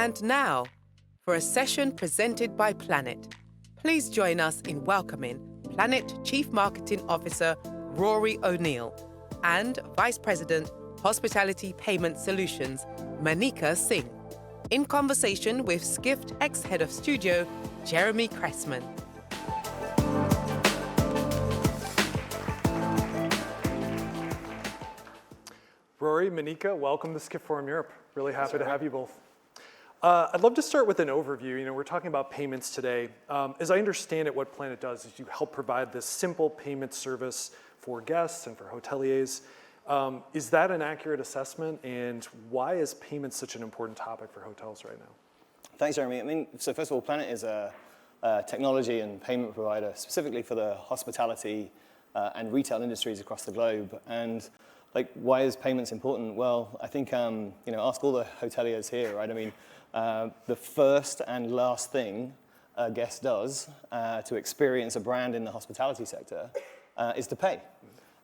And now, for a session presented by Planet. Please join us in welcoming Planet Chief Marketing Officer Rory O'Neill and Vice President, Hospitality Payment Solutions, Manika Singh, in conversation with Skift ex-Head of Studio, Jeremy Kressman. Rory, Manika, welcome to Skift Forum Europe. Really happy to have you both. I'd love to start with an overview. We're talking about payments today. As I understand it, what Planet does is you help provide this simple payment service for guests and for hoteliers. Is that an accurate assessment? And why is payments such an important topic for hotels right now? Thanks, Jeremy. So first of all, Planet is a technology and payment provider specifically for the hospitality and retail industries across the globe. And why is payments important? Well, I think, ask all the hoteliers here, right? The first and last thing a guest does to experience a brand in the hospitality sector is to pay.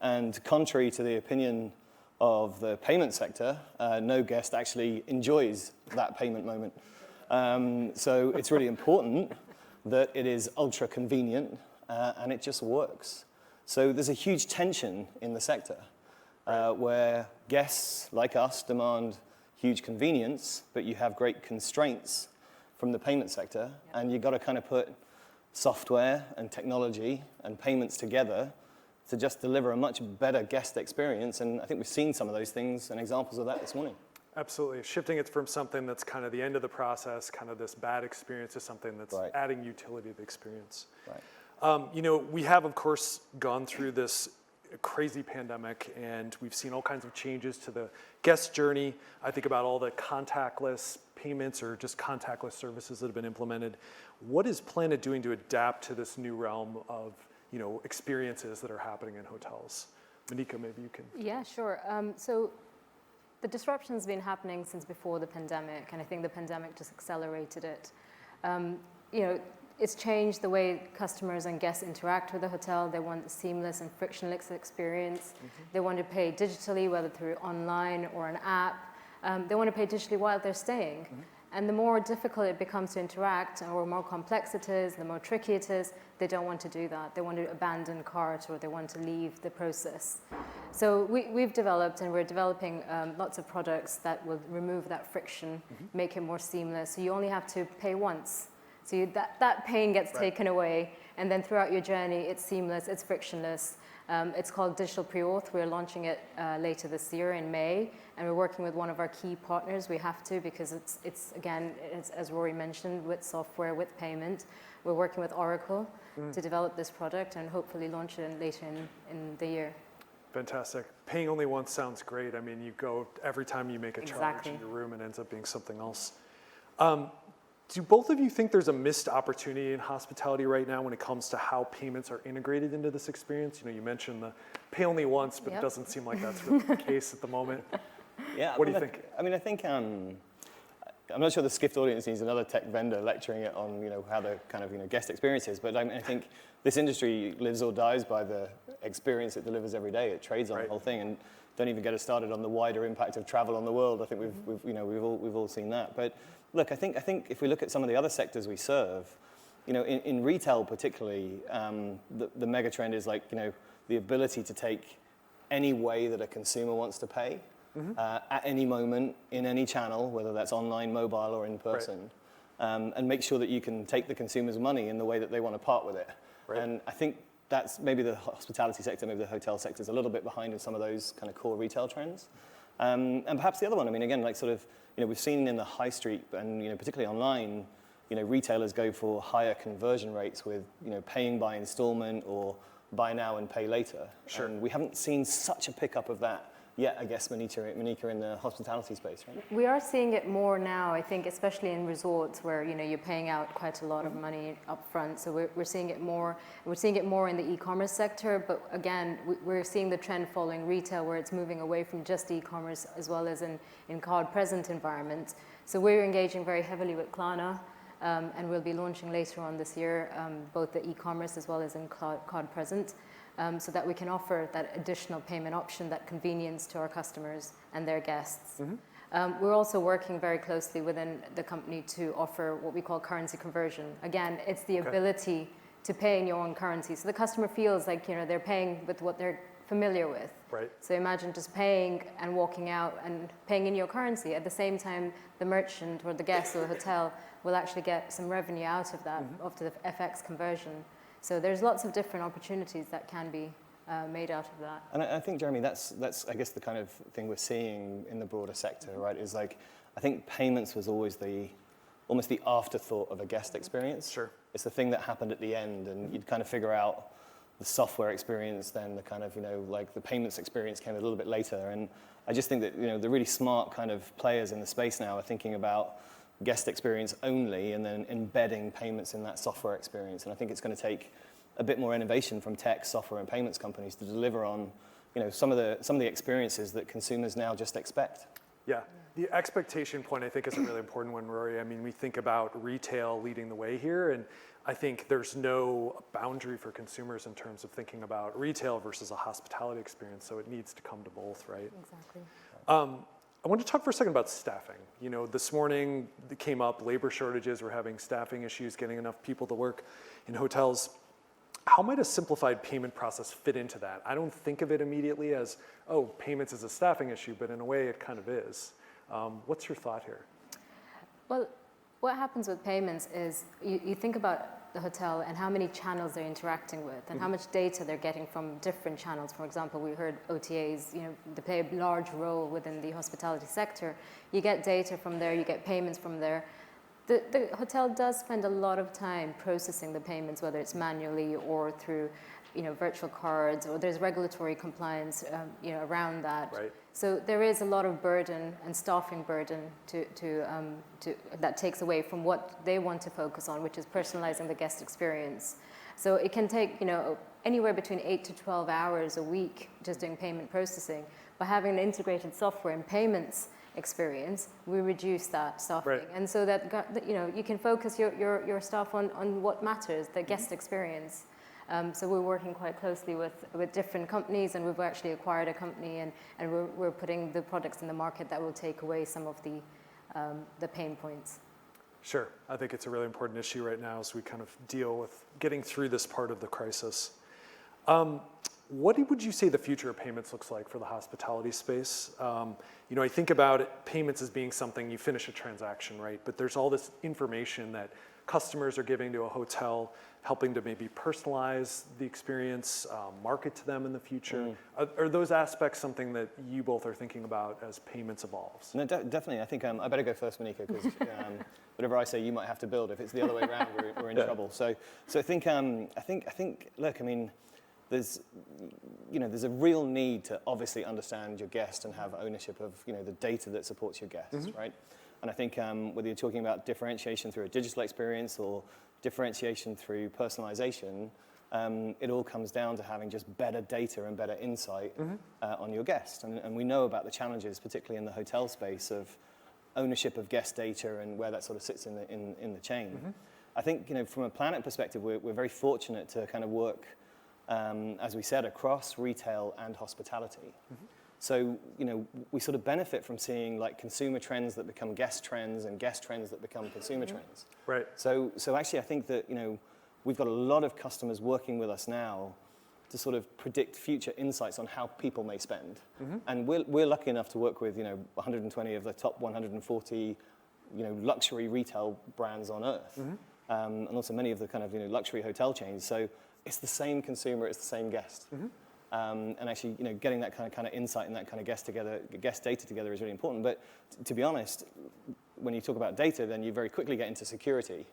And contrary to the opinion of the payment sector, no guest actually enjoys that payment moment. So it's really important that it is ultra convenient and it just works. So there's a huge tension in the sector. Where guests like us demand huge convenience, but you have great constraints from the payment sector, and you've got to kind of put software and technology and payments together to just deliver a much better guest experience. And I think we've seen some of those things and examples of that this morning. Absolutely. Shifting it from something that's kind of the end of the process, kind of this bad experience, to something that's adding utility to the experience. Right. We have, of course, gone through this crazy pandemic, and we've seen all kinds of changes to the guest journey. I think about all the contactless payments or just contactless services that have been implemented. What is Planet doing to adapt to this new realm of experiences that are happening in hotels? Manika, maybe you can. Yeah, sure. So the disruption's been happening since before the pandemic, and I think the pandemic just accelerated it. It's changed the way customers and guests interact with the hotel. They want a seamless and frictionless experience. Mm-hmm. They want to pay digitally, whether through online or an app. They want to pay digitally while they're staying. Mm-hmm. And the more difficult it becomes to interact, or more complex it is, the more tricky it is, they don't want to do that. They want to abandon cart, or they want to leave the process. So we've developed, and we're developing lots of products that will remove that friction, make it more seamless. So you only have to pay once. So that pain gets taken away, and then throughout your journey, it's seamless, it's frictionless. It's called Digital Pre-Auth. We're launching it later this year in May, and we're working with one of our key partners. We have to, because it's as Rory mentioned, with software, with payment. We're working with Oracle to develop this product and hopefully launch it later in the year. Fantastic. Paying only once sounds great. You go every time you make a charge in your room, it ends up being something else. Do both of you think there's a missed opportunity in hospitality right now when it comes to how payments are integrated into this experience? You mentioned the pay only once, but it doesn't seem like that's really the case at the moment. Yeah. What do you think? I think I'm not sure the Skift audience needs another tech vendor lecturing it on how the kind of guest experience is, but I think this industry lives or dies by the experience it delivers every day. It trades on the whole thing, and don't even get us started on the wider impact of travel on the world. I think we've all seen that. But look, I think if we look at some of the other sectors we serve, in retail particularly, the mega trend is the ability to take any way that a consumer wants to pay at any moment in any channel, whether that's online, mobile, or in person, and make sure that you can take the consumer's money in the way that they want to part with it. Right. And I think that's maybe the hospitality sector, maybe the hotel sector is a little bit behind in some of those kind of core retail trends. And perhaps the other one, again, we've seen in the high street and, particularly online, retailers go for higher conversion rates with, paying by installment or buy now and pay later. Sure. And we haven't seen such a pickup of that yet, I guess, Manika, in the hospitality space, right? We are seeing it more now, I think, especially in resorts where, you're paying out quite a lot of money up front. So we're seeing it more. We're seeing it more in the e-commerce sector, but again, we're seeing the trend following retail where it's moving away from just e-commerce as well as in card-present environments. So we're engaging very heavily with Klarna, and we'll be launching later on this year, both the e-commerce as well as in card-present. So that we can offer that additional payment option, that convenience to our customers and their guests. We're also working very closely within the company to offer what we call currency conversion. Again, it's the ability to pay in your own currency. So the customer feels like, they're paying with what they're familiar with. Right. So imagine just paying and walking out and paying in your currency. At the same time, the merchant or the guest or the hotel will actually get some revenue out of that, of the FX conversion. So there's lots of different opportunities that can be made out of that. And I think, Jeremy, that's I guess the kind of thing we're seeing in the broader sector, right? Is like, I think payments was always almost the afterthought of a guest experience. Sure. It's the thing that happened at the end, and you'd kind of figure out the software experience, then the kind of, like the payments experience came a little bit later. And I just think that, the really smart kind of players in the space now are thinking about guest experience only and then embedding payments in that software experience. And I think it's going to take a bit more innovation from tech, software, and payments companies to deliver on, some of the experiences that consumers now just expect. Yeah, the expectation point I think is a really important one, Rory. I mean, we think about retail leading the way here, and I think there's no boundary for consumers in terms of thinking about retail versus a hospitality experience, so it needs to come to both, right? Exactly. I want to talk for a second about staffing. This morning it came up, labor shortages, we're having staffing issues, getting enough people to work in hotels. How might a simplified payment process fit into that? I don't think of it immediately as, payments is a staffing issue, but in a way it kind of is. What's your thought here? Well, what happens with payments is you think about the hotel and how many channels they're interacting with and how much data they're getting from different channels. For example, we heard OTAs, they play a large role within the hospitality sector. You get data from there, you get payments from there. The hotel does spend a lot of time processing the payments, whether it's manually or through, virtual cards, or there's regulatory compliance, around that. Right. So there is a lot of burden and staffing burden to that takes away from what they want to focus on, which is personalizing the guest experience. So it can take, anywhere between 8 to 12 hours a week just doing payment processing. By having an integrated software and payments experience, we reduce that staffing. Right. And so that, you can focus your staff on what matters, the guest experience. So we're working quite closely with different companies, and we've actually acquired a company, and we're putting the products in the market that will take away some of the pain points. Sure, I think it's a really important issue right now as we kind of deal with getting through this part of the crisis. What would you say the future of payments looks like for the hospitality space? I think about payments as being something you finish a transaction, right? But there's all this information that customers are giving to a hotel, helping to maybe personalize the experience, market to them in the future. Are those aspects something that you both are thinking about as payments evolves? No, definitely. I think I better go first, Manika, because whatever I say, you might have to build. If it's the other way around, we're in trouble. So I think, look, I mean, there's a real need to obviously understand your guest and have ownership of, the data that supports your guests, right? And I think whether you're talking about differentiation through a digital experience or differentiation through personalization, it all comes down to having just better data and better insight on your guest. And we know about the challenges, particularly in the hotel space, of ownership of guest data and where that sort of sits in the chain. I think, from a Planet perspective, we're very fortunate to kind of work, as we said, across retail and hospitality. So, we sort of benefit from seeing like consumer trends that become guest trends and guest trends that become consumer trends. Right. So actually I think that, we've got a lot of customers working with us now to sort of predict future insights on how people may spend. And we're lucky enough to work with, 120 of the top 140, luxury retail brands on earth. And also many of the kind of, luxury hotel chains. So it's the same consumer, it's the same guest. And actually, getting that kind of insight and that kind of guest data together is really important. But to be honest, when you talk about data, then you very quickly get into security,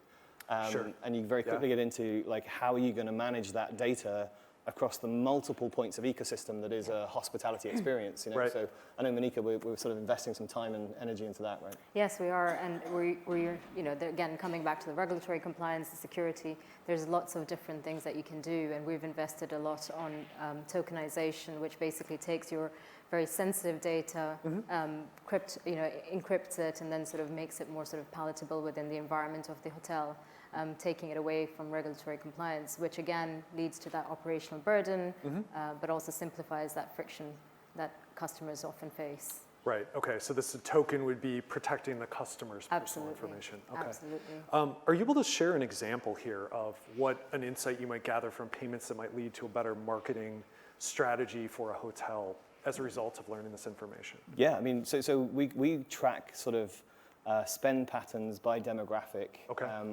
and you very quickly get into like how are you going to manage that data across the multiple points of ecosystem that is a hospitality experience. Right. So I know, Manika, we're sort of investing some time and energy into that, right? Yes, we are, and we're again, coming back to the regulatory compliance, the security, there's lots of different things that you can do, and we've invested a lot on tokenization, which basically takes your very sensitive data, encrypts it, and then sort of makes it more sort of palatable within the environment of the hotel, taking it away from regulatory compliance, which again leads to that operational burden, but also simplifies that friction that customers often face. Right, okay, so this token would be protecting the customer's personal information. Okay. Absolutely. Are you able to share an example here of what an insight you might gather from payments that might lead to a better marketing strategy for a hotel as a result of learning this information? Yeah, I mean, so we track sort of spend patterns by demographic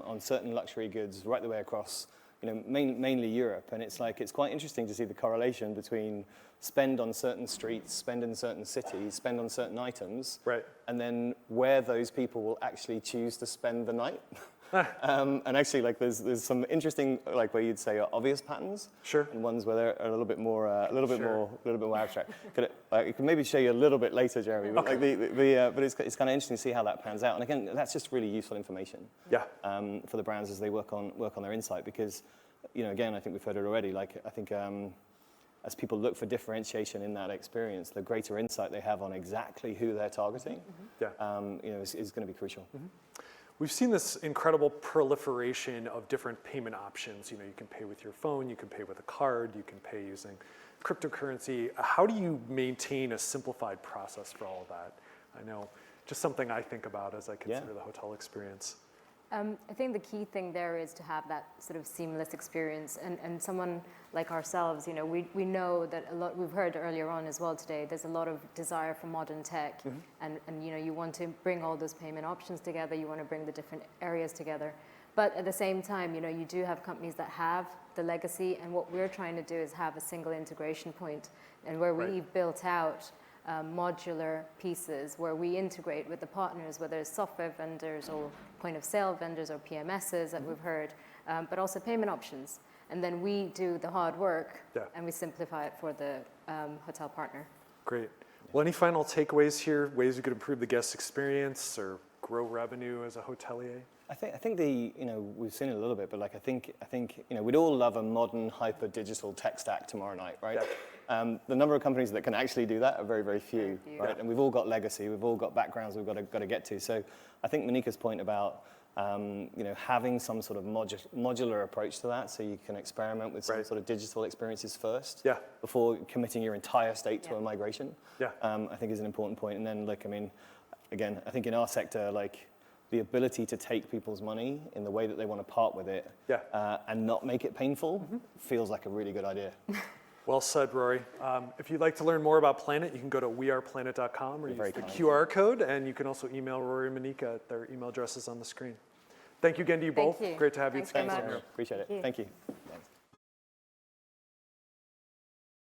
on certain luxury goods right the way across, mainly Europe. And it's quite interesting to see the correlation between spend on certain streets, spend in certain cities, spend on certain items, and then where those people will actually choose to spend the night. And actually, there's some interesting, where you'd say are obvious patterns, and ones where they're a little bit more abstract. I can maybe show you a little bit later, Jeremy. But but it's kind of interesting to see how that pans out. And again, that's just really useful information. For the brands as they work on their insight, because, again, I think we've heard it already. I think as people look for differentiation in that experience, the greater insight they have on exactly who they're targeting, is going to be crucial. We've seen this incredible proliferation of different payment options. You can pay with your phone, you can pay with a card, you can pay using cryptocurrency. How do you maintain a simplified process for all of that? I know, just something I think about as I consider the hotel experience. I think the key thing there is to have that sort of seamless experience, and someone like ourselves, we know that a lot, we've heard earlier on as well today, there's a lot of desire for modern tech, and you want to bring all those payment options together, you want to bring the different areas together. But at the same time, you do have companies that have the legacy, and what we're trying to do is have a single integration point, and where we've built out modular pieces where we integrate with the partners, whether it's software vendors or point of sale vendors or PMSs that we've heard, but also payment options. And then we do the hard work and we simplify it for the hotel partner. Great. Well, any final takeaways here, ways we could improve the guest experience or grow revenue as a hotelier? I think we've seen it a little bit, but I think we'd all love a modern, hyper digital tech stack tomorrow night, right? The number of companies that can actually do that are very, very few, right? And we've all got legacy, we've all got backgrounds we've got to get to. So I think Manika's point about having some sort of modular approach to that, so you can experiment with some sort of digital experiences first, before committing your entire estate to a migration, I think is an important point. And then, again, I think in our sector, the ability to take people's money in the way that they want to part with it and not make it painful feels like a really good idea. Well said, Rory. If you'd like to learn more about Planet, you can go to weareplanet.com or use the QR code, and you can also email Rory and Manika. Their email address is on the screen. Thank you again to you both. Thank you. Great to have you. Thanks so much. Appreciate it. Thank you.